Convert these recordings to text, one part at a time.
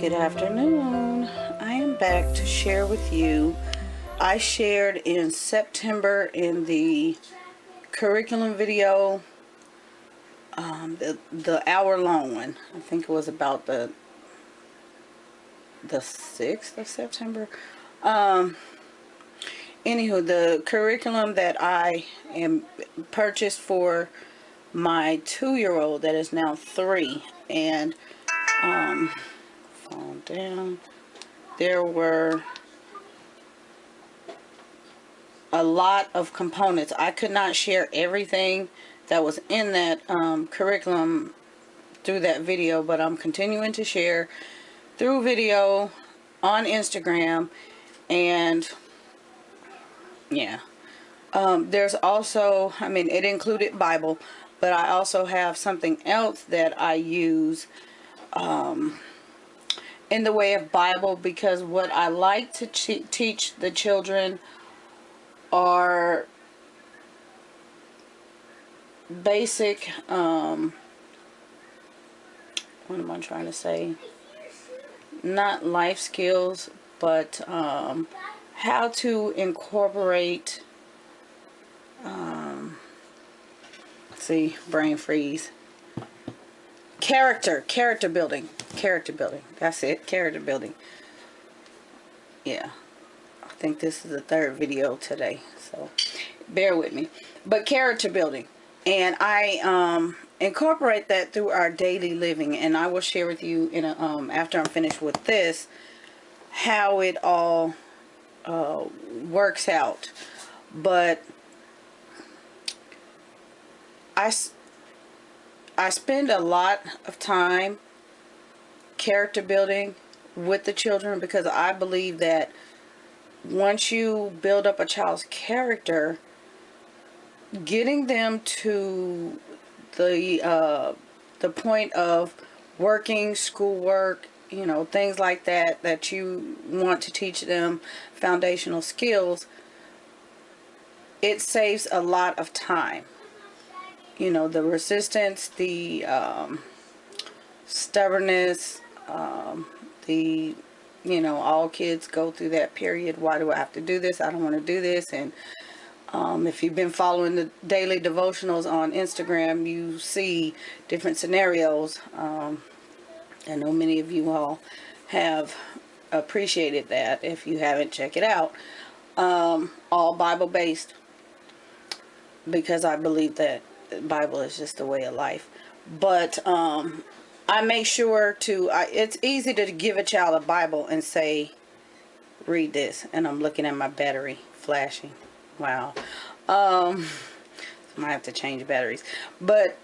Good afternoon. I am back to share with you. I shared in September in the curriculum video, the hour-long one. I think it was about the 6th of September. Anywho, the curriculum that I am purchased for my 2-year-old that is now 3, and phone down. There were a lot of components. I could not share everything that was in that curriculum through that video, but I'm continuing to share through video on Instagram. And yeah, there's also, it included Bible, but I also have something else that I use in the way of Bible, because what I like to teach the children are basic, what am I trying to say? Not life skills, but how to incorporate, see, brain freeze. Character building. That's it, character building. Yeah. I think this is the 3rd video today, so bear with me. But character building, and I incorporate that through our daily living, and I will share with you in a, after I'm finished with this, how it all works out. But I spend a lot of time character building with the children, because I believe that once you build up a child's character, getting them to the point of working, schoolwork, things like that, that you want to teach them foundational skills, it saves a lot of time. The resistance, the stubbornness, the all kids go through that period. Why do I have to do this? I don't want to do this. And if you've been following the daily devotionals on Instagram, you see different scenarios. I know many of you all have appreciated that. If you haven't, check it out. All Bible based, because I believe that the Bible is just the way of life. But I make sure to, it's easy to give a child a Bible and say, read this. And I'm looking at my battery flashing. Wow. Might have to change batteries. But,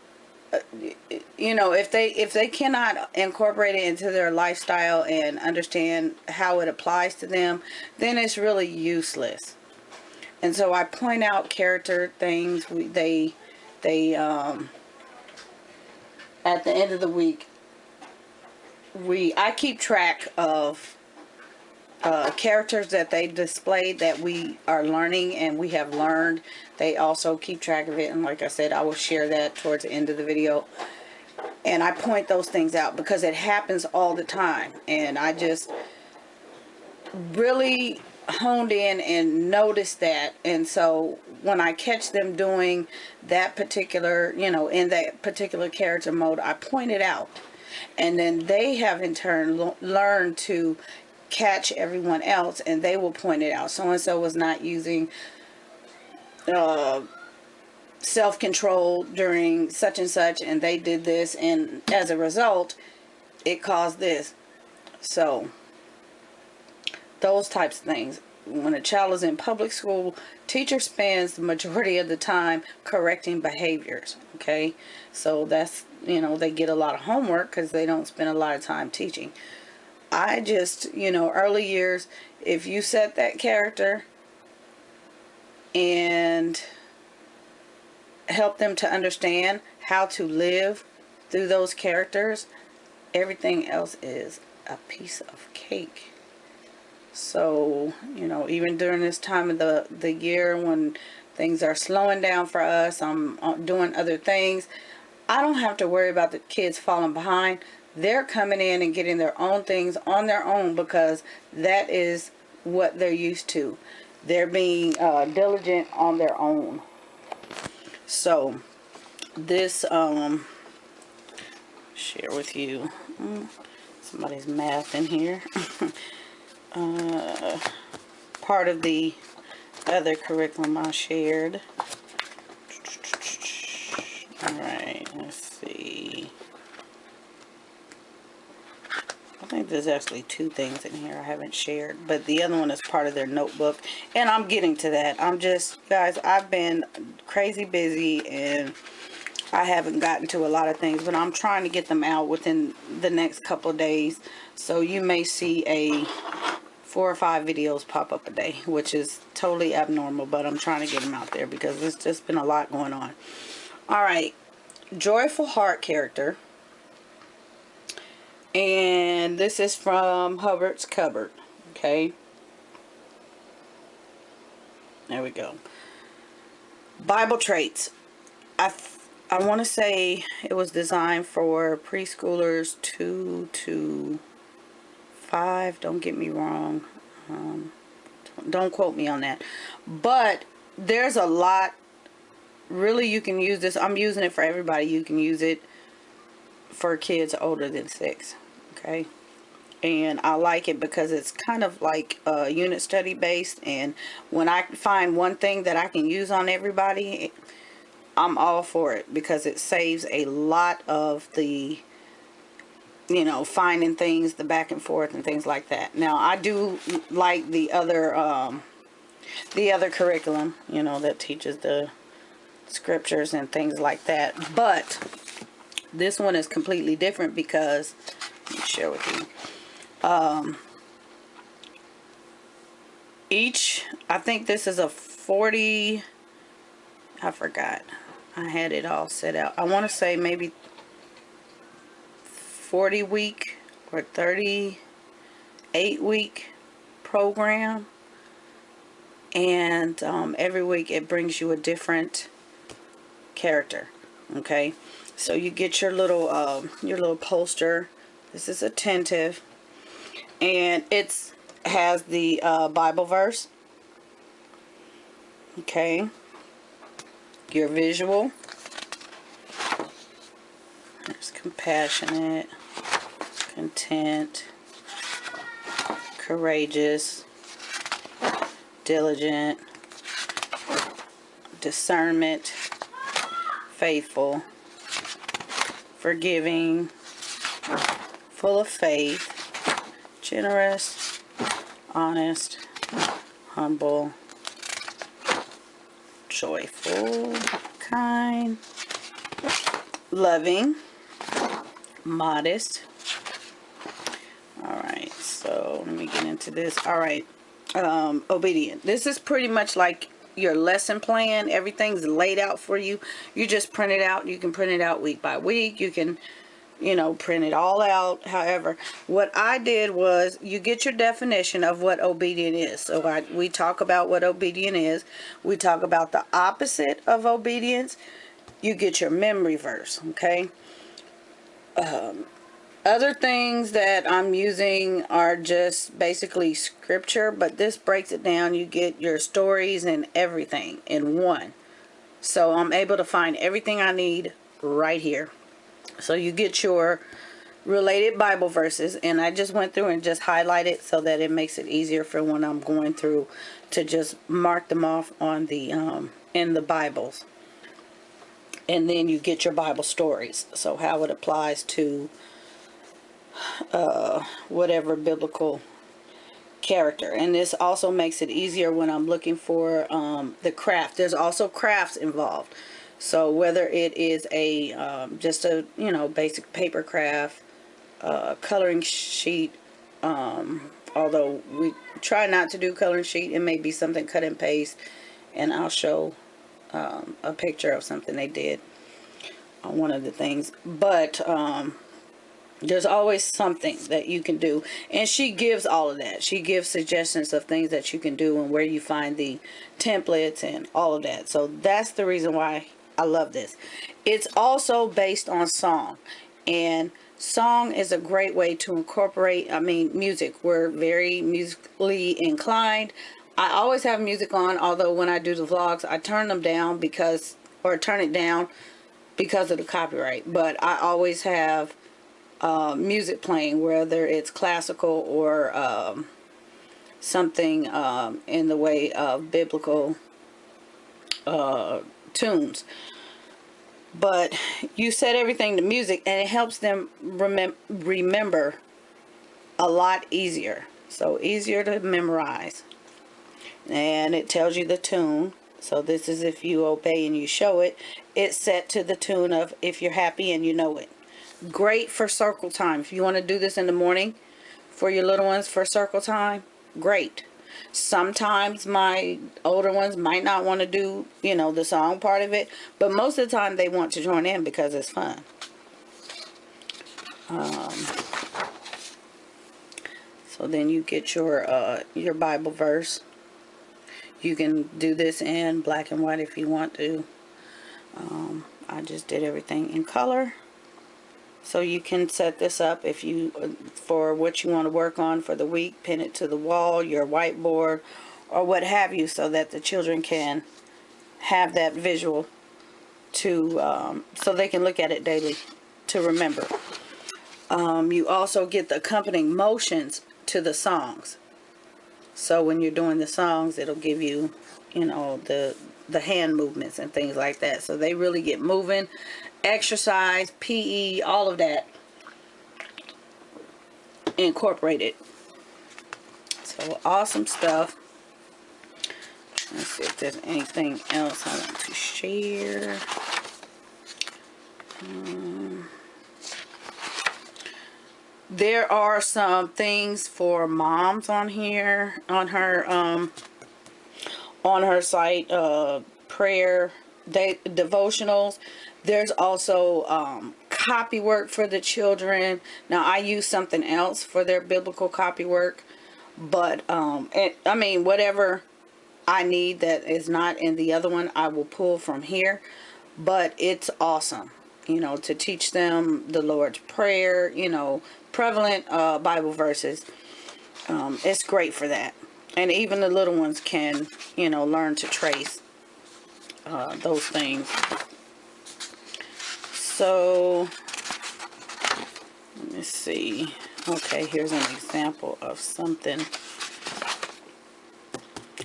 if they cannot incorporate it into their lifestyle and understand how it applies to them, then it's really useless. And so I point out character things. They at the end of the week, I keep track of characters that they displayed that we are learning and we have learned. They also keep track of it, and like I said, I will share that towards the end of the video. And I point those things out because it happens all the time, and I just really honed in and noticed that. And so when I catch them doing that particular, in that particular character mode, I point it out. And then they have in turn learned to catch everyone else, and they will point it out. So and so was not using self-control during such and such, and they did this, and as a result it caused this. So those types of things. When a child is in public school, teacher spends the majority of the time correcting behaviors. Okay, so that's, they get a lot of homework because they don't spend a lot of time teaching. I just, early years, if you set that character and help them to understand how to live through those characters, everything else is a piece of cake. So, even during this time of the year when things are slowing down for us, I'm doing other things, I don't have to worry about the kids falling behind. they're coming in and getting their own things on their own because that is what they're used to. They're being diligent on their own. So this share with you. Somebody's math in here. Part of the other curriculum I shared. Alright, let's see. I think there's actually 2 things in here I haven't shared, but the other one is part of their notebook, and I'm getting to that. I'm just, guys, I've been crazy busy and I haven't gotten to a lot of things, but I'm trying to get them out within the next couple of days. So you may see a 4 or 5 videos pop up a day, which is totally abnormal, but I'm trying to get them out there because there's just been a lot going on. All right, Joyful Heart character. And this is from Hubbard's Cupboard. Okay. There we go. Bible traits. I want to say it was designed for preschoolers 2 to 5. Don't get me wrong. Don't quote me on that. But there's a lot. Really, you can use this. I'm using it for everybody. You can use it for kids older than 6. Okay. And I like it because it's kind of like unit study based. And when I find one thing that I can use on everybody, I'm all for it because it saves a lot of the, you know, finding things, the back and forth and things like that. Now, I do like the other curriculum, you know, that teaches the scriptures and things like that. But this one is completely different because, let me share with you. I think this is a 40, I forgot. I had it all set out. I want to say maybe 40 week or 38 week program. And every week it brings you a different character. Okay. So you get your little poster. This is attentive. And it has the Bible verse. Okay. Your visual. There's compassionate, content, courageous, diligent, discernment, faithful, forgiving, full of faith, generous, honest, humble, joyful, kind, loving, modest. Alright, so let me get into this. Alright, obedient. This is pretty much like your lesson plan. Everything's laid out for you. You just print it out. You can print it out week by week. You can, you know, print it all out. However, what I did was you get your definition of what obedient is. So we talk about what obedient is. We talk about the opposite of obedience. You get your memory verse, okay? Other things that I'm using are just basically scripture, but this breaks it down. You get your stories and everything in one. So I'm able to find everything I need right here. So you get your related Bible verses, and I just went through and just highlighted so that it makes it easier for when I'm going through to just mark them off on the in the Bibles. And then you get your Bible stories, so how it applies to whatever biblical character. And this also makes it easier when I'm looking for the craft. There's also crafts involved. So whether it is a just a, you know, basic paper craft, coloring sheet, although we try not to do coloring sheet, it may be something cut and paste, and I'll show a picture of something they did on one of the things. But there's always something that you can do, and she gives all of that. She gives suggestions of things that you can do and where you find the templates and all of that. So that's the reason why I love this. It's also based on song, and Song is a great way to incorporate, music. We're very musically inclined. I always have music on, although when I do the vlogs, I turn them down or turn it down because of the copyright. But I always have music playing, whether it's classical or something in the way of biblical tunes. But you set everything to music, and it helps them remember a lot easier. So easier to memorize. And it tells you the tune. So this is if you obey and you show it. It's set to the tune of If You're Happy and You Know It. Great for circle time. If you want to do this in the morning for your little ones for circle time, great. Sometimes my older ones might not want to do, the song part of it, but most of the time they want to join in because it's fun. So then you get your Bible verse. You can do this in black and white if you want to. I just did everything in color. So you can set this up for what you want to work on for the week, pin it to the wall, your whiteboard, or what have you, so that the children can have that visual so they can look at it daily to remember. You also get the accompanying motions to the songs. So when you're doing the songs, it'll give you, the hand movements and things like that. So they really get moving. Exercise, PE, all of that incorporated. So awesome stuff. Let's see if there's anything else I want to share. There are some things for moms on here, on her site, prayer devotionals. There's also copy work for the children. Now I use something else for their biblical copy work, but whatever I need that is not in the other one, I will pull from here. But it's awesome, to teach them the Lord's Prayer, prevalent Bible verses. It's great for that. And even the little ones can, learn to trace those things. So, let me see. Okay, here's an example of something.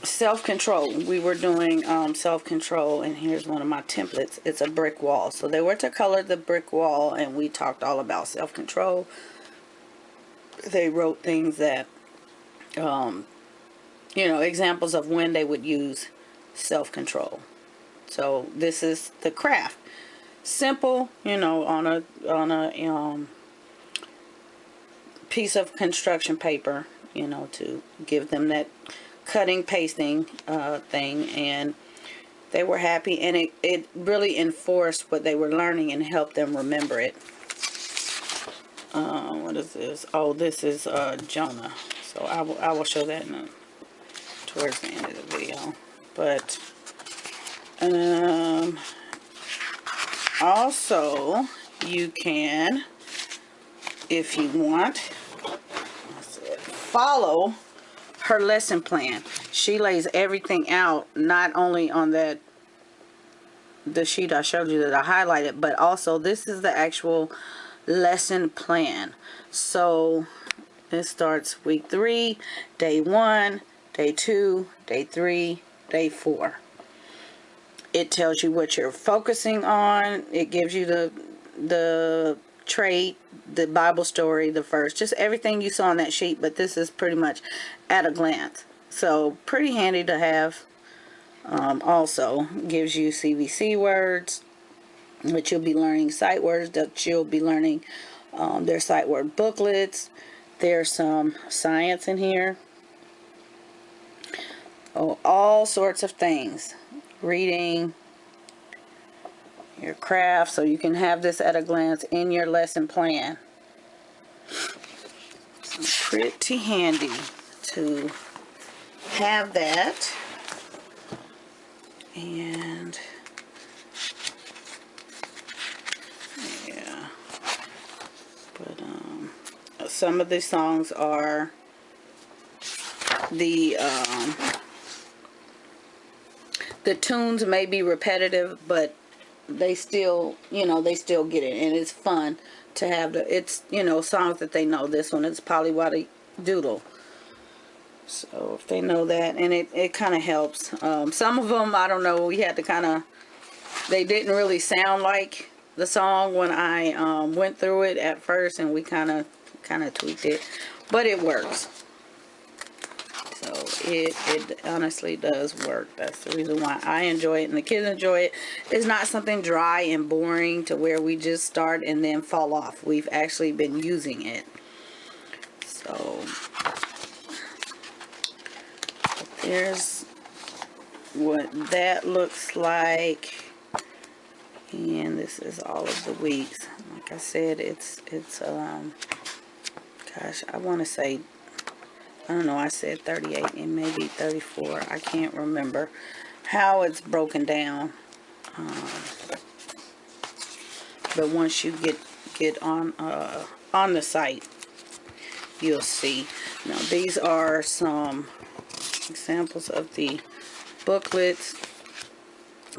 Self-control. We were doing self-control, and here's one of my templates. It's a brick wall. So they were to color the brick wall, and we talked all about self-control. They wrote things that, examples of when they would use self-control. So this is the craft. Simple, on a piece of construction paper, to give them that cutting, pasting thing, and they were happy, and it really enforced what they were learning and helped them remember it. What is this? Oh, this is Jonah. So I will show that towards the end of the video. But also you can, if you want, follow her lesson plan. She lays everything out, not only on the sheet I showed you that I highlighted, but also this is the actual lesson plan. So it starts week 3, day 1, day 2, day 3, day 4. It tells you what you're focusing on. It gives you the trait, the Bible story, the verse, just everything you saw on that sheet, but this is pretty much at a glance. So pretty handy to have. Also gives you CVC words, which you'll be learning, sight words that you'll be learning. There's sight word booklets. There's some science in here. Oh, all sorts of things. Reading, your craft, so you can have this at a glance in your lesson plan. So pretty handy to have that. And yeah, but some of the songs are the tunes may be repetitive, but they still, you know, they still get it, and it's fun to have it's, you know, songs that they know. This one is Polly Doodle. So if they know that, and it kind of helps. Some of them, I don't know, we had to kind of, they didn't really sound like the song when I went through it at first, and we kind of tweaked it, but it works. So it honestly does work. That's the reason why I enjoy it and the kids enjoy it. It's not something dry and boring to where we just start and then fall off. We've actually been using it. So there's what that looks like. And this is all of the weeks. Like I said, it's gosh, I want to say, I don't know, I said 38 and maybe 34. I can't remember how it's broken down. But once you get on the site, you'll see. Now these are some examples of the booklets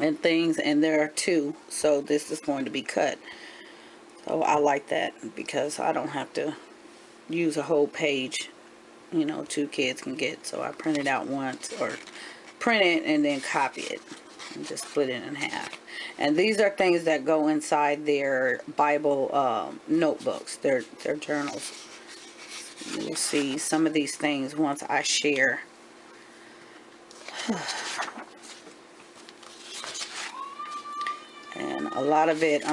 and things, and there are 2, so this is going to be cut. So I like that because I don't have to use a whole page, you know, 2 kids can get. So I print it out once, or print it and then copy it and just split it in half. And these are things that go inside their Bible notebooks, their journals. You'll see some of these things once I share. And a lot of it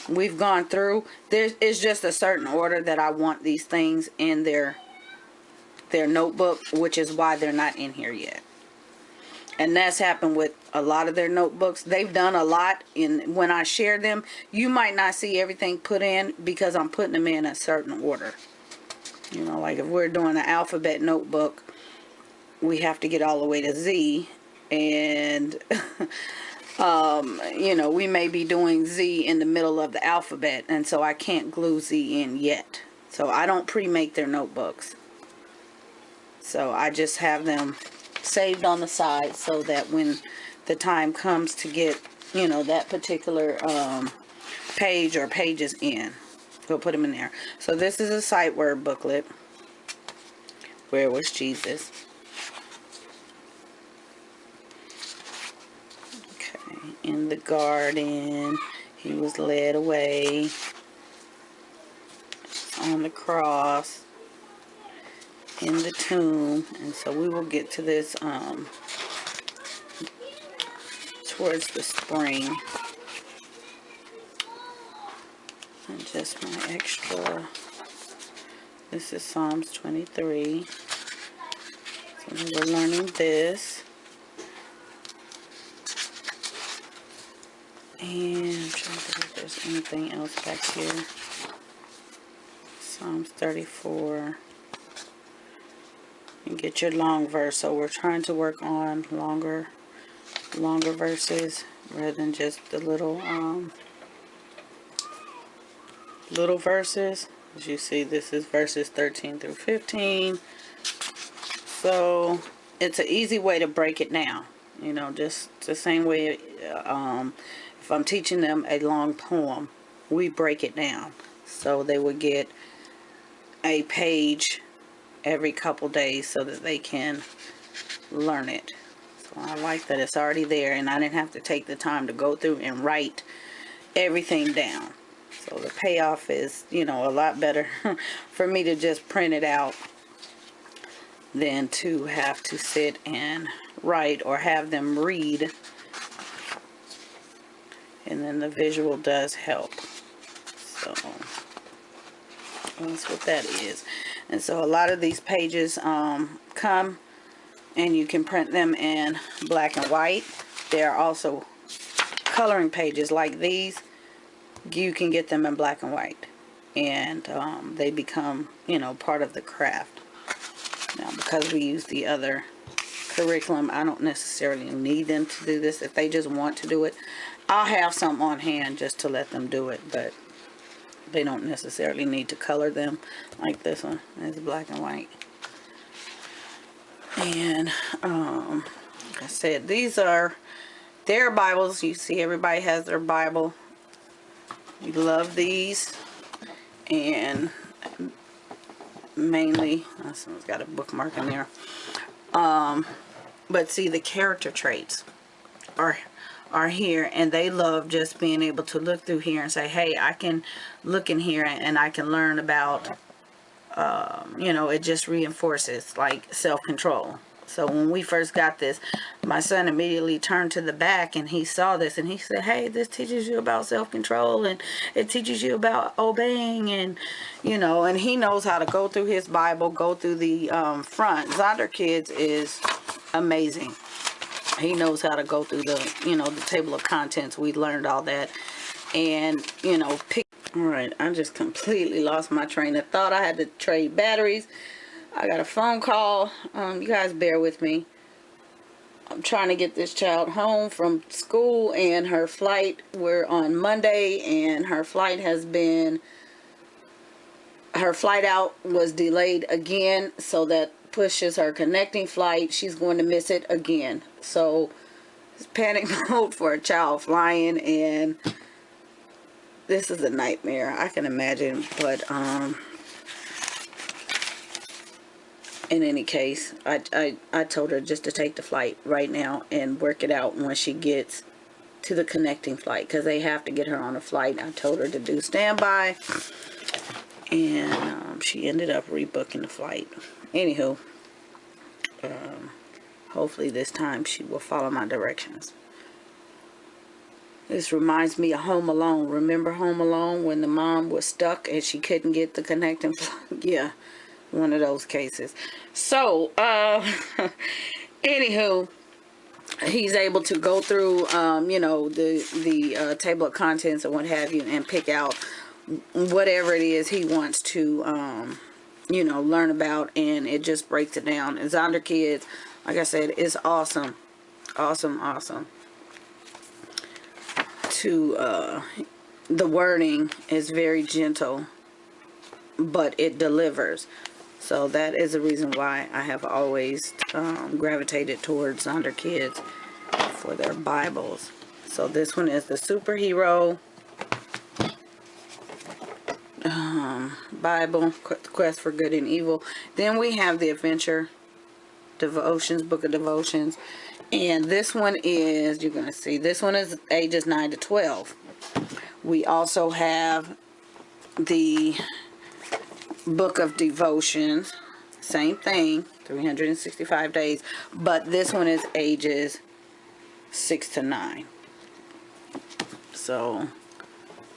we've gone through. It's just a certain order that I want these things in their notebook, which is why they're not in here yet. And that's happened with a lot of their notebooks. They've done a lot, and when I share them, you might not see everything put in because I'm putting them in a certain order. You know, like if we're doing an alphabet notebook, we have to get all the way to Z, and you know, we may be doing Z in the middle of the alphabet, and so I can't glue Z in yet. So I don't pre-make their notebooks. So I just have them saved on the side so that when the time comes to get, you know, that particular page or pages in, we'll put them in there. So this is a sight word booklet. Where was Jesus? Okay, in the garden, he was led away, on the cross, in the tomb. And so we will get to this towards the spring. And just my extra, this is Psalms 23. So we're learning this. And I'm trying to think if there's anything else back here. Psalms 34. And get your long verse. So we're trying to work on longer verses rather than just the little verses. As you see, this is verses 13 through 15. So it's an easy way to break it down. You know, just the same way if I'm teaching them a long poem, we break it down. So they would get a page every couple days so that they can learn it. So I like that it's already there, and I didn't have to take the time to go through and write everything down. So the payoff is, you know, a lot better for me to just print it out than to have to sit and write or have them read. And then the visual does help. So that's what that is. And so a lot of these pages come, and you can print them in black and white. There are also coloring pages like these. You can get them in black and white, and they become, you know, part of the craft. Now, because we use the other curriculum, I don't necessarily need them to do this. If they just want to do it, I'll have some on hand just to let them do it. But they don't necessarily need to color them like this one. It's black and white. And like I said, these are their Bibles. You see everybody has their Bible. We love these. And mainly, someone's got a bookmark in there. But see, the character traits are here, and they love just being able to look through here and say, hey, I can look in here and I can learn about, you know, it just reinforces like self-control. So when we first got this, my son immediately turned to the back and he saw this and he said, hey, this teaches you about self-control and it teaches you about obeying, and you know, and he knows how to go through his Bible, go through the front. Zonder Kids is amazing. He knows how to go through the, you know, the table of contents. We learned all that, and you know, pick. All right, I just completely lost my train of thought. I had to trade batteries. I got a phone call. You guys bear with me. I'm trying to get this child home from school, and her flight, we're on Monday, and her flight out was delayed again, so that pushes her connecting flight. She's going to miss it again. So it's panic mode for a child flying, and this is a nightmare, I can imagine. But in any case, I told her just to take the flight right now and work it out when she gets to the connecting flight, because they have to get her on a flight. I told her to do standby, and she ended up rebooking the flight. Anywho, hopefully this time she will follow my directions. This reminds me of Home Alone. Remember Home Alone when the mom was stuck and she couldn't get the connecting flight? Yeah, one of those cases. So, anywho, he's able to go through, you know, the table of contents and what have you, and pick out whatever it is he wants to, you know, learn about, and it just breaks it down. And Zonder Kids, like I said, is awesome. Awesome. The wording is very gentle, but it delivers. So that is the reason why I have always gravitated towards Zonder Kids for their Bibles. So this one is the Superhero Bible, Quest for Good and Evil. Then we have the Adventure Devotions, Book of Devotions. And this one is, you're going to see, this one is ages 9 to 12. We also have the Book of Devotions, same thing, 365 days, but this one is ages 6 to 9. So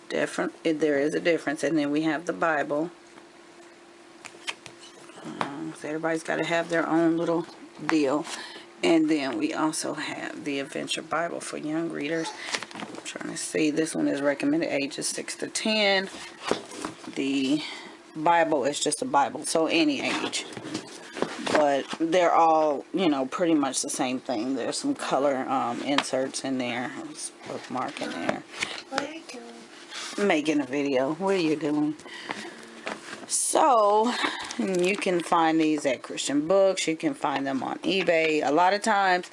different, there is a difference. And then we have the Bible. So everybody's got to have their own little deal. And then we also have the Adventure Bible for young readers. I'm trying to see, this one is recommended ages 6 to 10. The Bible is just a Bible, so any age. But they're all, you know, pretty much the same thing. There's some color inserts in there. There's a bookmark in there. What are you doing? Making a video. What are you doing? So, you can find these at Christian Books. You can find them on eBay. A lot of times,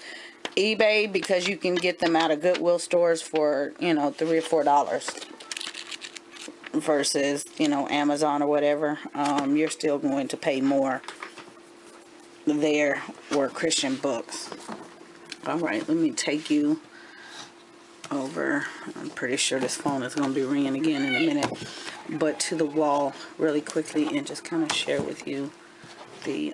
eBay, because you can get them out of Goodwill stores for, you know, $3 or $4 versus, you know, Amazon or whatever. You're still going to pay more there or Christian Books. All right, let me take you over. I'm pretty sure this phone is going to be ringing again in a minute. But to the wall really quickly and just kind of share with you the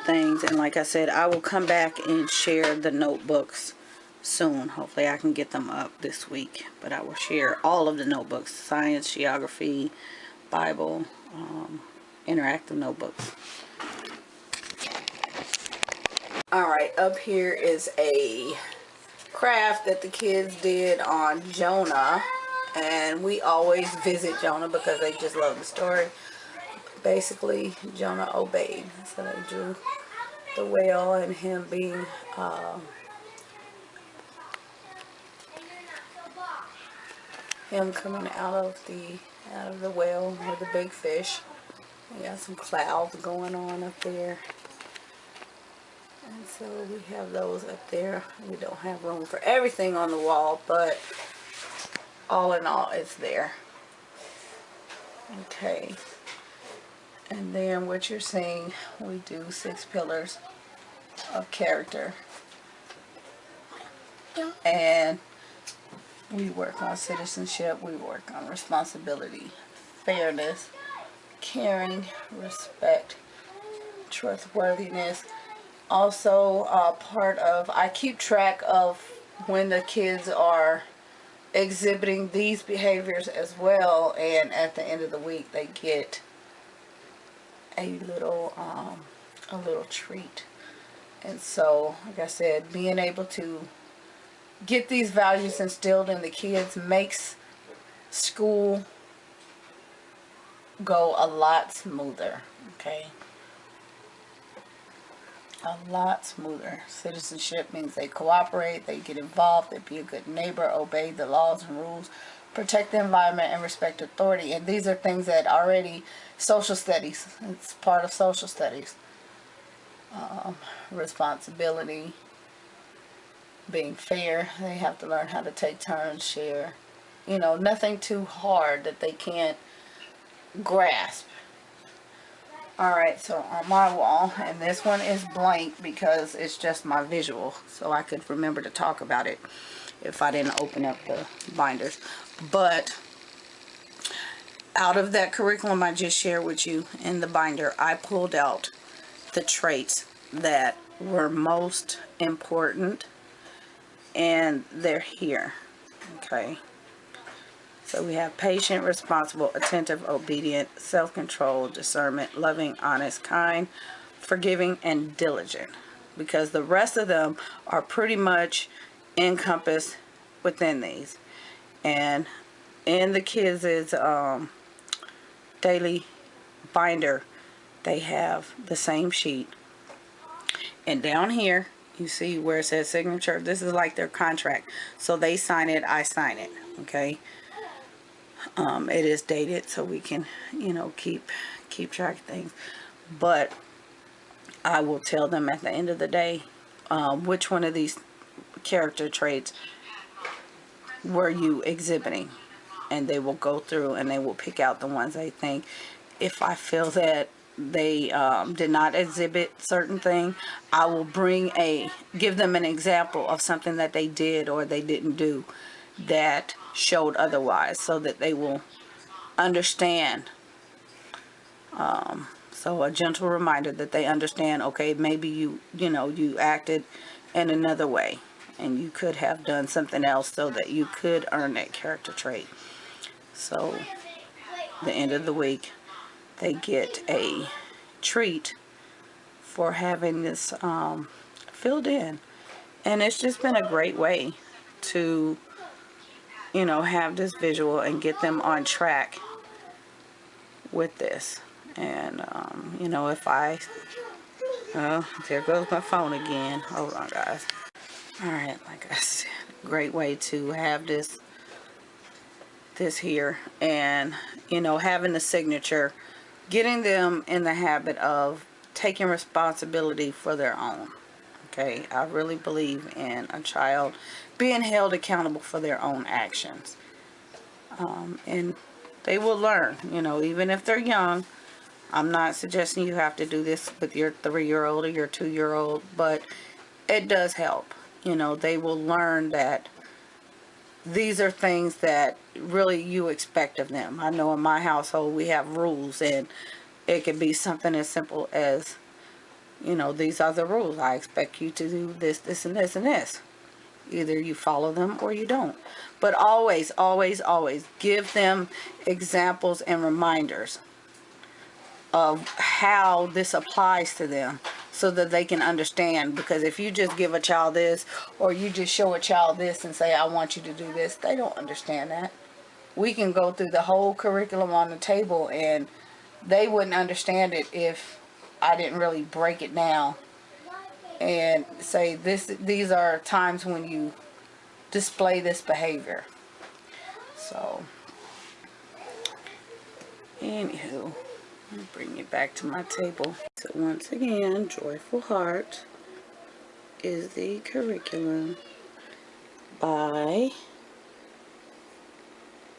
things. And like I said, I will come back and share the notebooks soon. Hopefully I can get them up this week. But I will share all of the notebooks: science, geography, Bible, interactive notebooks. Alright, up here is a craft that the kids did on Jonah, and we always visit Jonah because they just love the story. Basically, Jonah obeyed, so they drew the whale and him being him coming out of the well with the big fish. We got some clouds going on up there. And so we have those up there. We don't have room for everything on the wall, but all in all, it's there. Okay. And then what you're seeing, we do 6 pillars of character. Yeah. And we work on citizenship, we work on responsibility, fairness, caring, respect, trustworthiness. Also, part of, I keep track of when the kids are exhibiting these behaviors as well, and at the end of the week they get a little treat. And so, like I said, being able to get these values instilled in the kids makes school go a lot smoother. Okay, a lot smoother. Citizenship means they cooperate, they get involved, they be a good neighbor, obey the laws and rules, protect the environment, and respect authority. And these are things that already social studies, it's part of social studies. Responsibility, being fair, they have to learn how to take turns, share, you know, nothing too hard that they can't grasp. Alright, so on my wall, and this one is blank because it's just my visual, so I could remember to talk about it if I didn't open up the binders. But out of that curriculum I just shared with you in the binder, I pulled out the traits that were most important, and they're here. Okay. So we have patient, responsible, attentive, obedient, self-controlled, discernment, loving, honest, kind, forgiving, and diligent. Because the rest of them are pretty much encompassed within these. And in the kids' daily binder, they have the same sheet. And down here, you see where it says signature. This is like their contract. So they sign it, I sign it. Okay. It is dated, so we can, you know, keep track of things. But I will tell them at the end of the day, which one of these character traits were you exhibiting, and they will go through and they will pick out the ones they think. If I feel that they did not exhibit certain thing, I will give them an example of something that they did or they didn't do that showed otherwise, so that they will understand. So a gentle reminder that they understand, okay, maybe you acted in another way and you could have done something else so that you could earn that character trait. So the end of the week they get a treat for having this filled in. And it's just been a great way to, you know, have this visual and get them on track with this. And you know, if there goes my phone again. Hold on, guys. Alright, like I said, great way to have this here. And, you know, having the signature, getting them in the habit of taking responsibility for their own. Okay, I really believe in a child being held accountable for their own actions. And they will learn, you know, even if they're young. I'm not suggesting you have to do this with your 3-year-old or your 2-year-old, but it does help. You know, they will learn that these are things that really you expect of them. I know in my household we have rules, and it could be something as simple as, you know, these are the rules. I expect you to do this, this, and this, and this. Either you follow them or you don't. But always, always, always give them examples and reminders of how this applies to them, so that they can understand. Because if you just give a child this, or you just show a child this and say, I want you to do this, they don't understand that. We can go through the whole curriculum on the table and they wouldn't understand it if I didn't really break it down and say these are times when you display this behavior. So, anywho, let me bring it back to my table. So once again, Joyful Heart is the curriculum by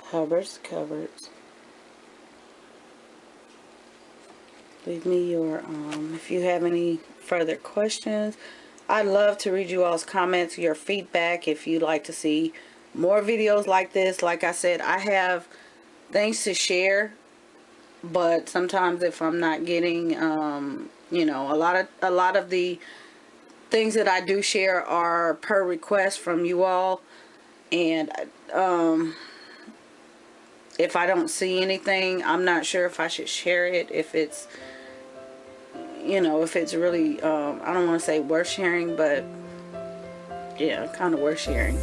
Hubbard's Cupboards. Leave me your, if you have any further questions. I'd love to read you all's comments, your feedback, if you'd like to see more videos like this. Like I said, I have things to share, but sometimes if I'm not getting, you know, a lot of the things that I do share are per request from you all. And, if I don't see anything, I'm not sure if I should share it, if it's, you know, if it's really, I don't want to say worth sharing, but yeah, kind of worth sharing.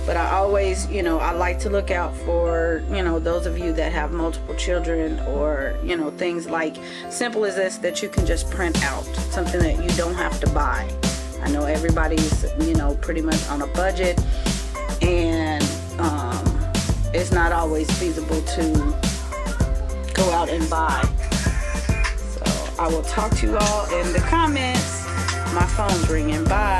But I always, you know, I like to look out for, you know, those of you that have multiple children, or, you know, things like simple as this that you can just print out, something that you don't have to buy. I know everybody's, you know, pretty much on a budget, and it's not always feasible to go out and buy. So I will talk to you all in the comments. My phone's ringing. Bye.